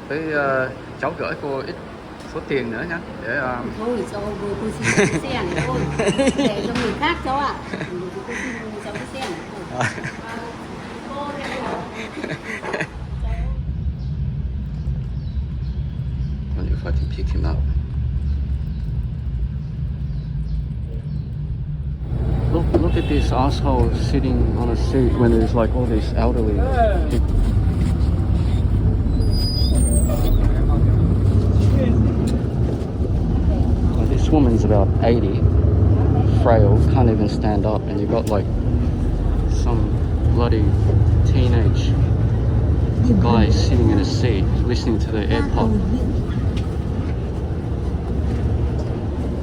với cháu gửi cô ít số tiền nữa nhé để thôi cho cô xin cái xe này thôi để cho người khác cháu ạ. Cô xin cháu cái xe này thôi. Wonder if I can pick him up. Look at this asshole sitting on a seat when there's like all these elderly people. Well, this woman's about 80, frail, can't even stand up, and you've got like some bloody teenage guy sitting in a seat listening to the AirPod.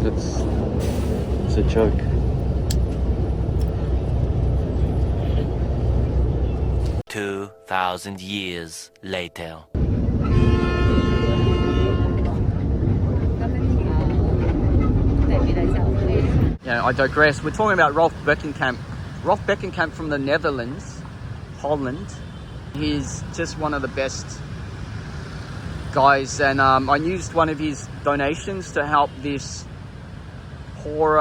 It's a joke. $2,000 years later. Yeah, I digress. We're talking about Roelf Bekenkamp. Roelf Bekenkamp from the Netherlands, Holland. He's just one of the best guys, and I used one of his donations to help this poor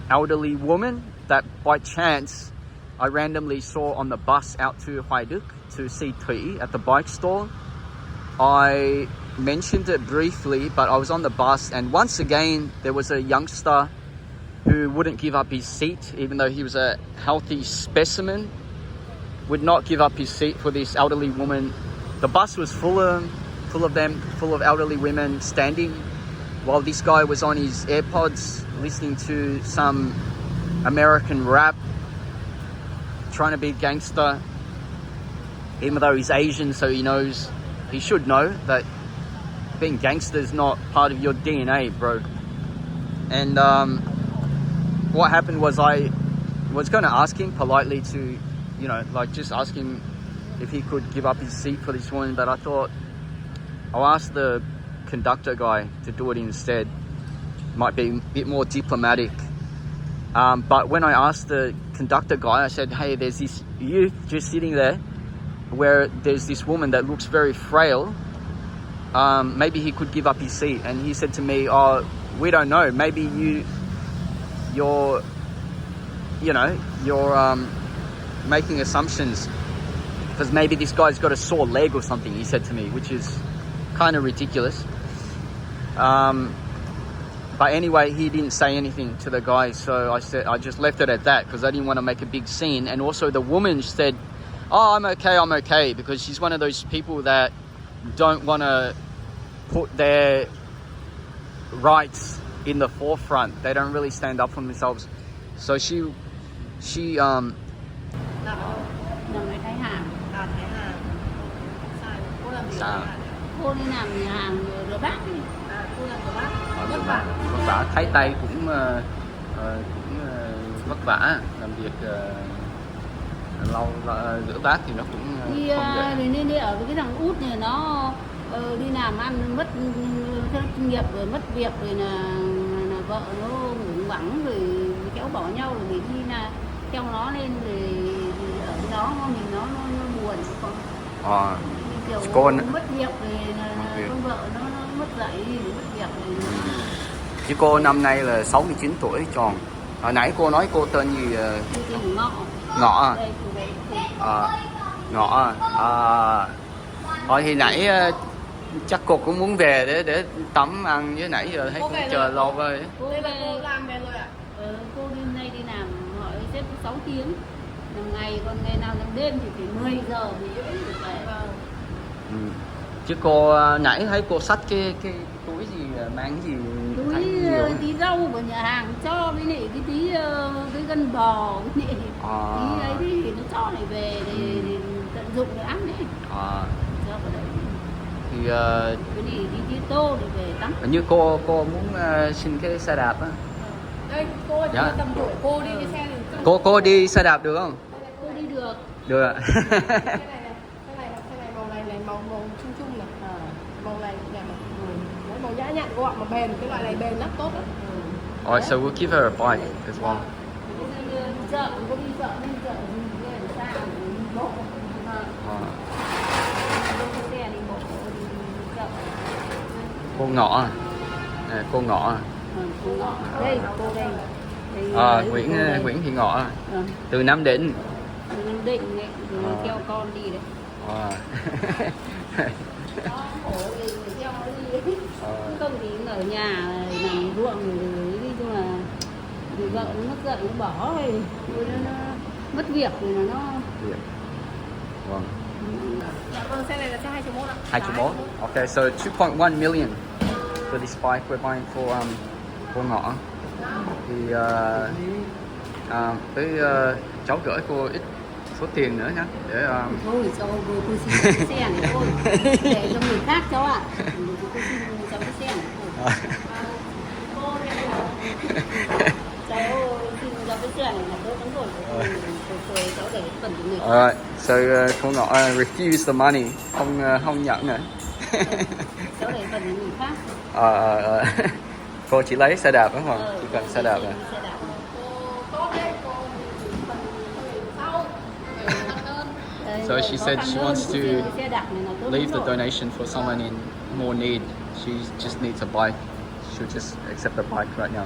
elderly woman that by chance I randomly saw on the bus out to Hoài to see Thủy at the bike store. I mentioned it briefly, but I was on the bus, and once again there was a youngster who wouldn't give up his seat, even though he was a healthy specimen, would not give up his seat for this elderly woman. The bus was full of elderly women standing, while this guy was on his AirPods listening to some American rap, trying to be gangster, even though he's Asian, so he should know that being gangster is not part of your DNA, bro. And what happened was I was going to ask him politely to, just ask him if he could give up his seat for this woman, but I thought I'll ask the conductor guy to do it instead. Might be a bit more diplomatic. But when I asked the conductor guy, I said, hey, there's this youth just sitting there where there's this woman that looks very frail. Maybe he could give up his seat. And he said to me, oh, we don't know. Maybe you're making assumptions because maybe this guy's got a sore leg or something, he said to me, which is kind of ridiculous. But anyway, he didn't say anything to the guy, so I just left it at that because I didn't want to make a big scene. And also the woman said, oh, I'm okay, because she's one of those people that don't want to put their rights in the forefront. They don't really stand up for themselves. So she Nằm này Thái Hàn. Thái Hàn. Sai. Cô làm gì? Cô đi làm nhà hàng rửa bát đi. Cô làm rửa bát. Vất vả. Thấy tay cũng vất vả, làm việc lâu rửa bát thì nó cũng không dễ. Nên đi ở với cái thằng út này nó đi làm ăn mất kinh nghiệm rồi mất việc rồi là vợ nó ngủng vắng rồi kéo bỏ nhau rồi người đi là theo nó lên rồi ở với nó mình nó buồn còn kiểu mất việc rồi con vợ nó mất dạy rồi mất việc rồi. Chứ cô năm nay là 69 tuổi tròn. Hồi nãy cô nói cô tên gì? Ngọ. Ngọ à? Ngọ à? Thôi thì nãy chắc cô cũng muốn về để tắm ăn, với nãy giờ thấy cũng chờ lâu rồi. Cô làm về rồi ạ? Cô nay đi làm hỏi xếp 6 tiếng một ngày, còn ngày nào làm đêm thì phải 10 giờ thì về. Chứ cô nãy thấy cô xách cái túi gì, mang gì? Túi tí rau của nhà hàng cho với lại cái tí cái gân bò với lại tí ấy thì nó cho này về để tận dụng để ăn đấy. Cho vào đấy. Thì cái này đi tí tô để về tắm. Như cô muốn xin cái xe đạp á. Đây cô dạ. Tầm tuổi cô đi cái xe này. Cô đi xe đạp được không? Cô đi được. Được ạ. Cái này màu này màu chung này. Màu này màu nhã nhặn cô ạ, mà bền, cái loại này bền lắm, tốt lắm. Alright, so we'll give her a bike as well. Chợ, cô đi chợ, đi chợ, đi xa, Cô Ngọ. Nè, cô Ngọ. Cô Ngọ. Đây, cô đây. Nguyễn Thị Ngọ. Từ Nam Định. Từ Nam Định đấy, rồi theo con đi đấy. Khổ gì phải theo nó đi đấy. Không thì ở nhà làm ruộng rồi đi chung là vì vợ nó mất giận nó bỏ rồi nó mất việc thì nó Vâng. Dạ vâng, xe này là xe 2.1 ạ. 2.1. Okay, so 2.1 million for this bike we're buying for cô Ngọ. Thì với cháu gửi cô ít số tiền nữa nhé để thôi cho cô xin cái xe này thôi để cho người khác cháu ạ. Cô xin cháu cái xe này thôi. Cháu xin cháu cái xe này là tốt lắm rồi. Rồi cháu để phần của mình. Alright, so cô Ngọ refuse the money, không nhận nữa. Cháu để phần của người khác. Cô chỉ lấy xe đạp đúng không? Chỉ cần xe đạp này. So she said she wants to leave the donation for someone in more need. She just needs a bike. She'll just accept the bike right now.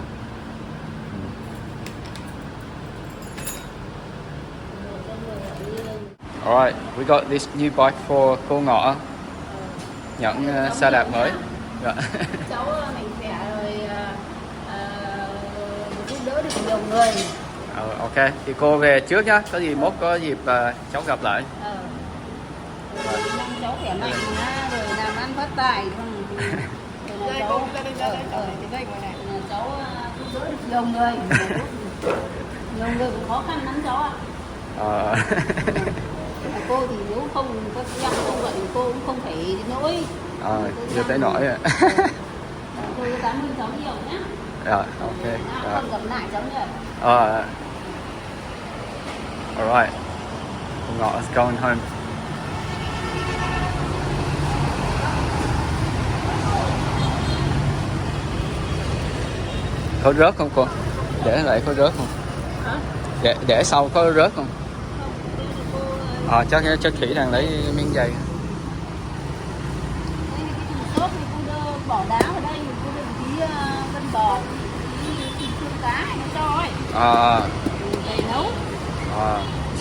Alright, we got this new bike for cô Ngọ. Nhận xe đạp mới. Cháu mình khỏe rồi giúp đỡ được nhiều người. Ok, thì cô về trước nhá. Có gì mốt có dịp cháu gặp lại. Mong cháu khỏe mạnh rồi làm ăn phát tài. Đây cô, đây này. Cháu giúp đỡ được nhiều người. Nhiều người cũng khó khăn lắm cháu ạ. Cô thì nếu không có em không vậy cô cũng không phải đến nỗi. Chưa tới nỗi à. Tôi cảm ơn cháu nhiều nhé. Ok. Không gặp lại cháu nhỉ. Alright. Cô Ngọ is going home. Có rớt không cô? Để lại có rớt không? Hả? Để sau có rớt không? Chắc khỉ đang lấy miếng dây. Tốt thì cô bỏ đá vào đây, cô đưa tí cân bò, tí xương cá nó cho ấy. Để nấu.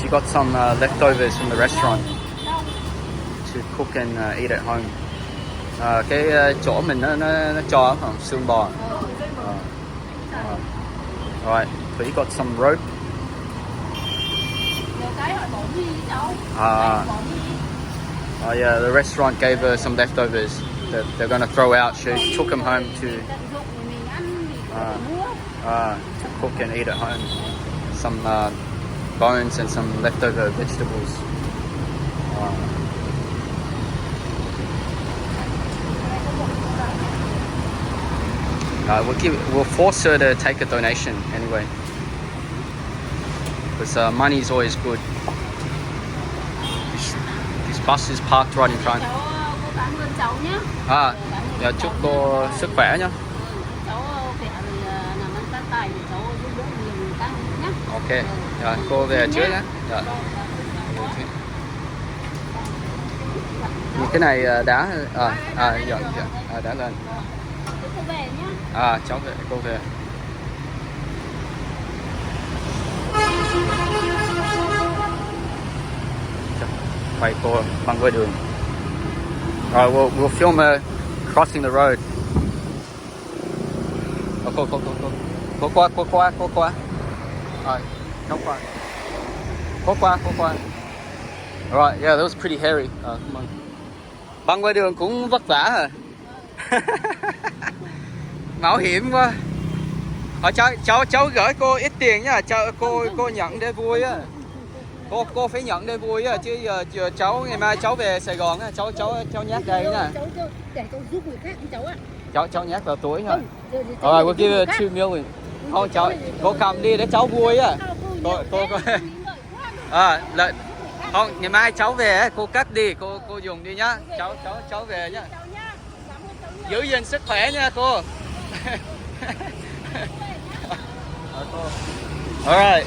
She got some leftovers from the restaurant to cook and eat at home. Cái chỗ mình nó cho không? Xương bò. Right, Thủy got some rope. Yeah, the restaurant gave her some leftovers that they're going to throw out. She took them home to cook and eat at home. Some bones and some leftover vegetables. We'll force her to take a donation anyway, because money is always good. This bus is parked right in front. Cô cảm ơn cháu nhé. Chúc cô sức khỏe nhé. Cháu khỏe rồi làm ăn phát tài để cháu giúp đỡ nhiều người khác nhé. Ok, cô về trước nhé. Cái này đá đá lên. Cô về nhé. Cháu về, cô về. Quay cô băng qua đường. Rồi, we'll film her crossing the road. Cô qua. Rồi, cháu qua. Cô qua. Right, yeah, that was pretty hairy. Come on. Băng qua đường cũng vất vả hả? Mạo hiểm quá. Cháu gửi cô ít tiền nhá, cô nhận để vui á. Cô phải nhận để vui á, chứ giờ cháu ngày mai cháu về Sài Gòn á, cháu nhét đây nha. Để cháu giúp người khác cháu ạ. Cháu nhét vào túi nha. Rồi, we'll give her 2 million. Không, cô cầm đi để cháu vui á. Cô không, ngày mai cháu về cô cất đi, cô dùng đi nhá. Cháu về nhá. Giữ gìn sức khỏe nha cô. Alright.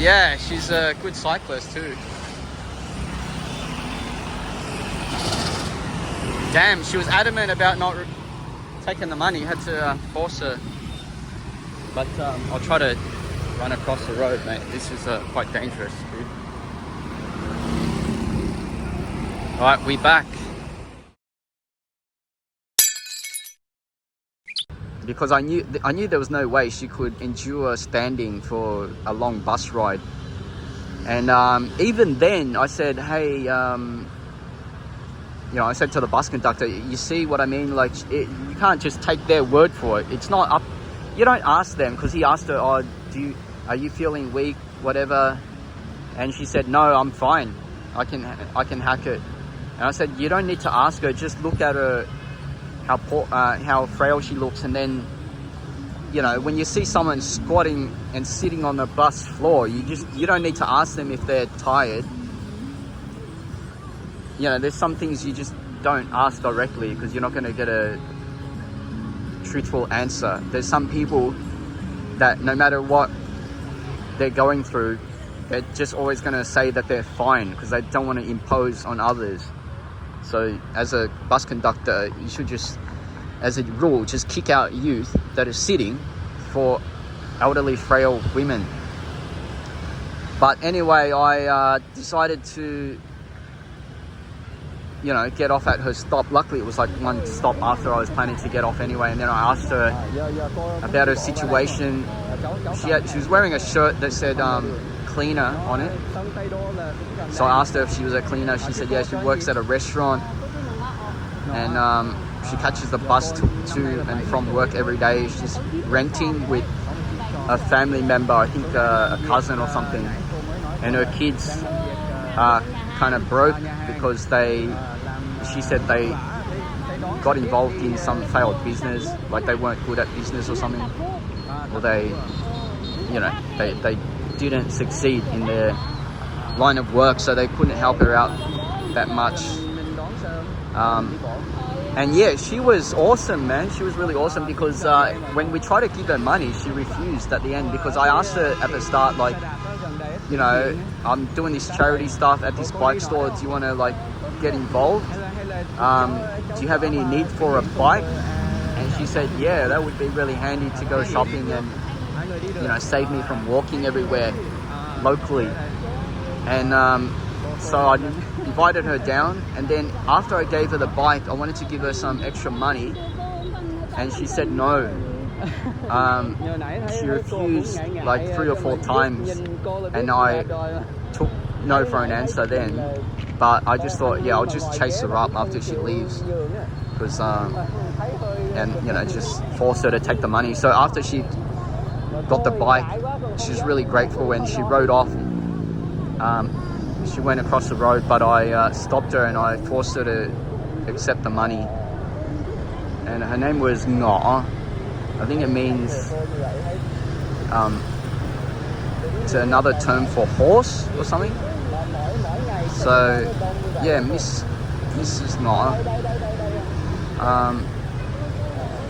Yeah, she's a good cyclist too. Damn, she was adamant about not taking the money. Had to force her. But I'll try to run across the road, mate. This is quite dangerous, dude. Alright, we back. Because I knew there was no way she could endure standing for a long bus ride. And even then I said, hey, you know, I said to the bus conductor, you see what I mean? Like, you can't just take their word for it. It's not up. You don't ask them, because he asked her, oh, are you feeling weak, whatever? And she said, no, I'm fine. I can hack it. And I said, you don't need to ask her. Just look at her, how frail she looks. And then, you know, when you see someone squatting and sitting on the bus floor, you don't need to ask them if they're tired. You know, there's some things you just don't ask directly, because you're not going to get a truthful answer. There's some people that no matter what they're going through, they're just always going to say that they're fine, because they don't want to impose on others. So as a bus conductor, you should just, as a rule, just kick out youth that are sitting for elderly, frail women. But anyway, I decided to, you know, get off at her stop. Luckily, it was like one stop after I was planning to get off anyway. And then I asked her about her situation. She was wearing a shirt that said cleaner on it. So I asked her if she was a cleaner. She said, yeah, she works at a restaurant. And she catches the bus to and from work every day. She's renting with a family member, I think a cousin or something. And her kids are kind of broke because she said they got involved in some failed business, like they weren't good at business or something, or they didn't succeed in their line of work, so they couldn't help her out that much. And yeah, she was awesome, man. She was really awesome, because when we tried to give her money, she refused at the end, because I asked her at the start, like, you know, I'm doing this charity stuff at this bike store. Do you want to like get involved? Do you have any need for a bike? And she said, yeah, that would be really handy to go shopping and, you know, save me from walking everywhere locally. And so I invited her down, and then after I gave her the bike, I wanted to give her some extra money, and she said no. She refused like 3 or 4 times, and I took no for an answer then. But I just thought, yeah, I'll just chase her up after she leaves, because and you know, just force her to take the money. So after she got the bike, she was really grateful, and she rode off. She went across the road, but I stopped her and I forced her to accept the money. And her name was Ngõ. I think it means it's another term for horse or something. So yeah, Mrs. Ngõ,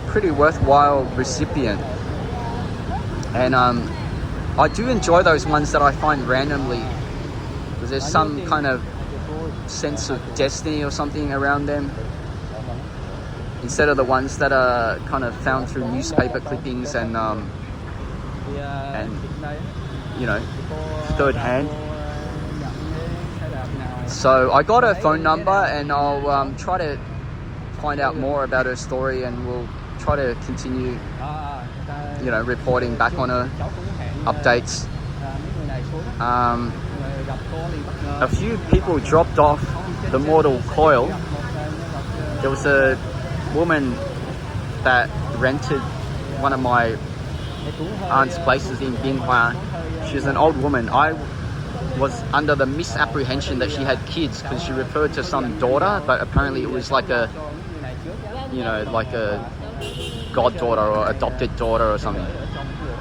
pretty worthwhile recipient. And I do enjoy those ones that I find randomly, because there's some kind of sense of destiny or something around them, instead of the ones that are kind of found through newspaper clippings and you know, third hand. So I got her phone number, and I'll try to find out more about her story, and we'll try to continue, you know, reporting back on her updates. A few people dropped off the mortal coil. There was a woman that rented one of my aunt's places in Binghua. She's an old woman. I was under the misapprehension that she had kids, because she referred to some daughter, but apparently it was like a, you know, like a goddaughter or adopted daughter or something,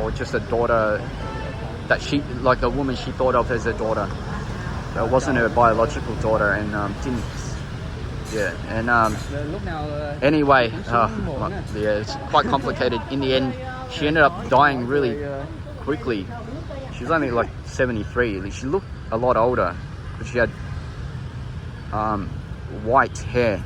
or just a daughter that she, like a woman she thought of as a daughter. It wasn't her biological daughter, and didn't. Yeah, and anyway, yeah, it's quite complicated. In the end, she ended up dying really quickly. She was only like 73. She looked a lot older, but she had white hair.